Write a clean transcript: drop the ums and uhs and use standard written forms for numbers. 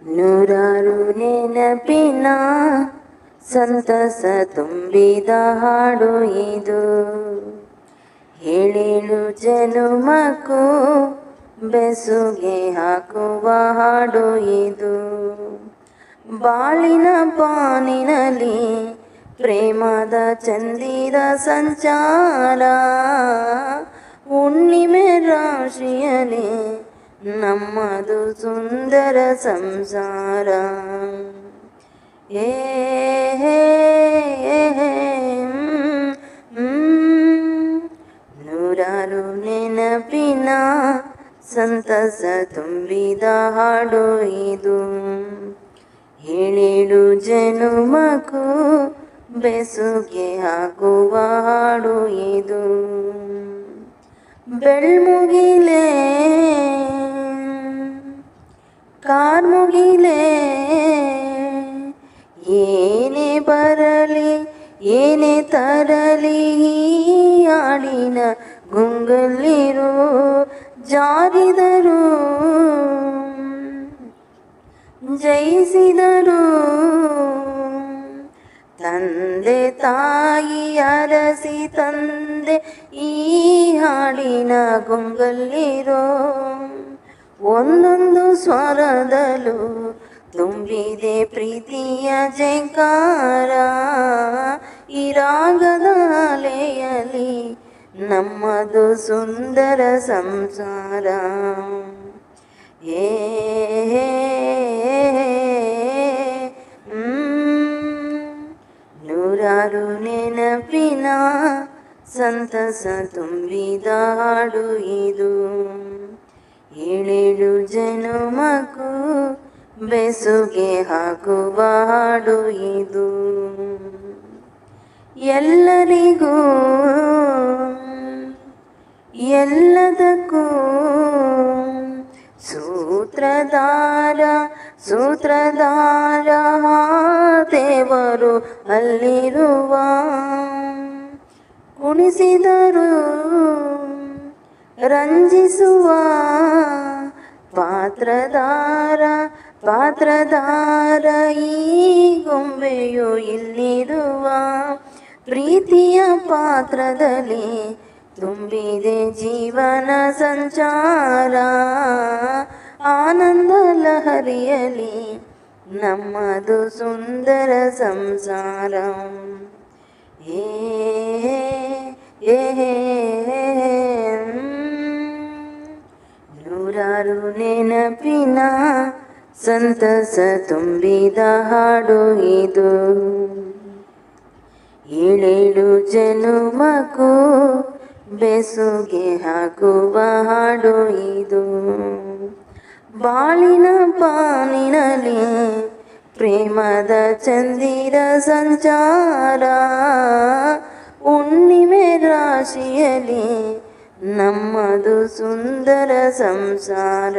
ನೂರಾರು ನೆನಪಿನ ಸಂತಸ ತುಂಬಿದ ಹಾಡು ಇದು. ಏಳೇಳು ಜನುಮಕ್ಕೂ ಬೆಸುಗೆ ಹಾಕುವ ಹಾಡು ಇದು. ಬಾಳಿನ ಬಾನಿನಲ್ಲಿ ಪ್ರೇಮದ ಚಂದಿರ ಸಂಚಾರ, ಹುಣ್ಣಿಮೆ ರಾಶಿಯಲ್ಲಿ ನಮ್ಮದು ಸುಂದರ ಸಂಸಾರ. ಏ ನೂರಾರು ನೆನಪಿನ ಸಂತಸ ತುಂಬಿದ ಹಾಡು ಇದು. ಏಳೇಳು ಜನುಮಕ್ಕೂ ಬೆಸುಗೆ ಹಾಕುವ ಹಾಡು ಇದು. ಬೆಳ್ಮುಗಿಲೇ ಕಾರ್ಮುಗಿಲೇ ಏನೇ ಬರಲಿ ಏನೇ ತರಲಿ, ಹಾಡಿನ ಗುಂಗಲ್ಲಿರು ಜಾರಿದರು ಜಯಿಸಿದರು. ತಂದೆ ತಾಯಿ ಅರಸಿ ತಂದೆ ಈ ಹಾಡಿನ ಗುಂಗಲ್ಲಿರೋ, ಒಂದೊಂದು ಸ್ವರದಲ್ಲೂ ತುಂಬಿದೆ ಪ್ರೀತಿಯ ಜೈಕಾರ. ಈ ರಾಗದ ಅಲೆಯಲ್ಲಿ ನಮ್ಮದು ಸುಂದರ ಸಂಸಾರ. ಏ ನೂರಾರು ನೆನಪಿನ ಸಂತಸ ತುಂಬಿದ ಹಾಡು ಇದು. ಏಳೇಳು ಜನುಮಕ್ಕೂ ಬೆಸುಗೆ ಹಾಕುವ ಹಾಡು ಇದು. ಎಲ್ಲರಿಗೂ ಎಲ್ಲದಕ್ಕೂ ಸೂತ್ರಧಾರ ಸೂತ್ರಧಾರ ದೇವರು ಅಲ್ಲಿರುವ, ಕುಣಿಸಿದರು ರಂಜಿಸುವ ಪಾತ್ರಧಾರ ಪಾತ್ರಧಾರ. ಈ ಗೊಂಬೆಯು ಇಲ್ಲಿರುವ ಪ್ರೀತಿಯ ಪಾತ್ರದಲ್ಲಿ ತುಂಬಿದೆ ಜೀವನ ಸಂಚಾರ. ಆನಂದ ಲಹರಿಯಲ್ಲಿ ನಮ್ಮದು ಸುಂದರ ಸಂಸಾರ. ಏ ನೂರಾರು ನೆನಪಿನ ಸಂತಸ ತುಂಬಿದ ಹಾಡು ಇದು. ಏಳೇಳು ಜನುಮಕ್ಕೂ ಬೆಸುಗೆ ಹಾಕುವ ಹಾಡು ಇದು. ಬಾಳಿನ ಬಾನಿನಲ್ಲಿ ಪ್ರೇಮದ ಚಂದಿರ ಸಂಚಾರ, ಹುಣ್ಣಿಮೆ ರಾಶಿಯಲ್ಲಿ ನಮ್ಮದು ಸುಂದರ ಸಂಸಾರ.